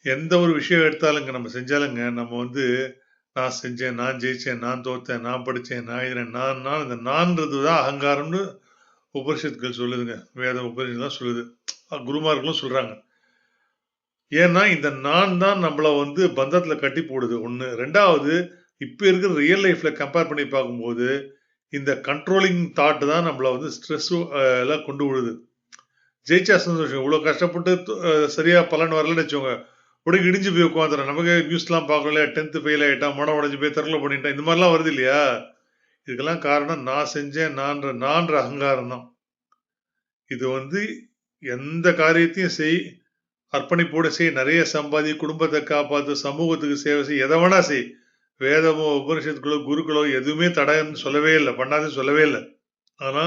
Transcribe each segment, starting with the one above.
எந்த ஒரு விஷயம் எடுத்தாலுங்க நம்ம செஞ்சாலுங்க, நம்ம வந்து நான் செஞ்சேன், நான் ஜெயிச்சேன், நான் தோத்தேன், நான் படிச்சேன், நான் எழுதினேன், நான் இந்த நான்றது தான் அகங்காரம்னு உபனிஷத்துக்கள் சொல்லுதுங்க. வேத உபனிஷத் தான் சொல்லுது. குருமார்களும் சொல்றாங்க. ஏன்னா, இந்த நான் தான் நம்மள வந்து பந்தத்துல கட்டி போடுது 1. 2வது இப்ப இருக்கிற ரியல் லைஃப்ல கம்பேர் பண்ணி பார்க்கும்போது, இந்த கண்ட்ரோலிங் தாட் தான் நம்மள வந்து ஸ்ட்ரெஸ் எல்லாம் கொண்டு விடுது. ஜெயிச்சா சந்தோஷம். இவ்வளோ கஷ்டப்பட்டு சரியா பலன் வரலன்னு வச்சுக்கோங்க. அப்படியே இடிஞ்சு போய் உட்காந்துறோம். நமக்கு நியூஸ்லாம் பார்க்கல 10த் ஃபெயில் ஆயிட்டான், மனம் உடைஞ்சு போய் தற்கொலை பண்ணிட்டான். இந்த மாதிரிலாம் வருது இல்லையா? இதுக்கெல்லாம் காரணம் நான் செஞ்சேன், நான்ற அகங்காரம் தான். இது வந்து எந்த காரியத்தையும் செய், அர்ப்பணிப்போட செய், நிறைய சம்பாதி, குடும்பத்தை காப்பாத்து, சமூகத்துக்கு சேவை செய், எதை வேணா செய். வேதமோ, உபனிஷத்துக்களோ, குருக்களோ எதுவுமே தடயம்னு சொல்லவே இல்ல. பண்ணாதுன்னு சொல்லவே இல்ல. ஆனா,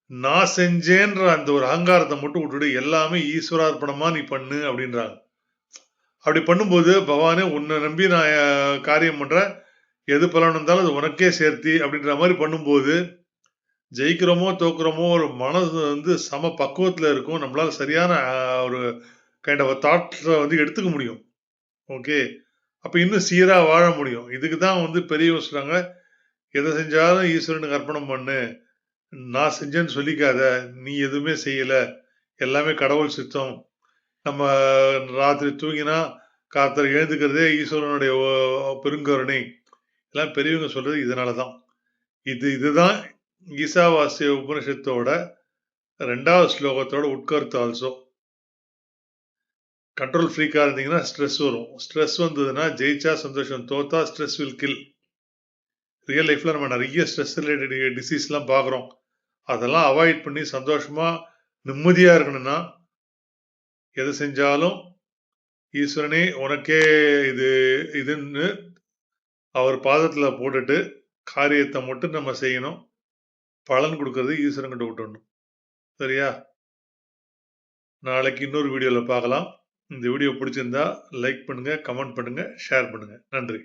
நான் செஞ்சேன்ற அந்த ஒரு அகங்காரத்தை மட்டும் விட்டுட்டு எல்லாமே ஈஸ்வரார்ப்பணமா நீ பண்ணு அப்படின்றாங்க. அப்படி பண்ணும்போது பகவானே உன்னை நம்பி நான் காரியம் பண்றேன். எது பலன் இருந்தாலும் அது உனக்கே சேர்த்தி அப்படின்ற மாதிரி பண்ணும்போது ஜெயிக்கிறோமோ தோக்குறோமோ ஒரு மனசு வந்து சம பக்குவத்தில் இருக்கும். நம்மளால சரியான ஒரு கைண்ட் ஆஃப் தாட்ஸை வந்து எடுத்துக்க முடியும். ஓகே. அப்போ இன்னும் சீராக வாழ முடியும். இதுக்கு தான் வந்து பெரியவங்க சொல்றாங்க, எதை செஞ்சாலும் ஈஸ்வரனுக்கு அர்ப்பணம் பண்ணு. நான் செஞ்சேன்னு சொல்லிக்காத. நீ எதுவுமே செய்யல. எல்லாமே கடவுள் சித்தம். நம்ம ராத்திரி தூங்கினா காத்தால எழுந்துக்கிறதே ஈஸ்வரனுடைய பெருங்கருணை. எல்லாம் பெரியவங்க சொல்றது இதனால தான். இதுதான் ஈசாவாசிய உபனிஷத்தோட 2வது ஸ்லோகத்தோட உட்கருத்து ஆல்சோ. கண்ட்ரோல் ஃப்ரீக்கா இருந்தீங்கன்னா ஸ்ட்ரெஸ் வரும். ஸ்ட்ரெஸ் வந்ததுன்னா ஜெயிச்சா சந்தோஷம், தோத்தா ஸ்ட்ரெஸ் வில் கில். ரியல் லைஃப்ல நம்ம நிறைய ஸ்ட்ரெஸ் ரிலேட்டட் டிசீஸ்லாம் பார்க்குறோம். அதெல்லாம் அவாய்ட் பண்ணி சந்தோஷமா நிம்மதியா இருக்கணும்னா எது செஞ்சாலும் ஈஸ்வரனே உனக்கே இது இதுன்னு அவர் பாதத்துல போட்டுட்டு காரியத்தை மட்டும் நம்ம செய்யணும். பலன் கொடுக்கறது ஈஸ்வரன் கிட்ட விட்டுடணும். சரியா? நாளைக்கு இன்னொரு வீடியோல பார்க்கலாம். இந்த வீடியோ பிடிச்சிருந்தா லைக் பண்ணுங்க, கமெண்ட் பண்ணுங்க, ஷேர் பண்ணுங்க. நன்றி.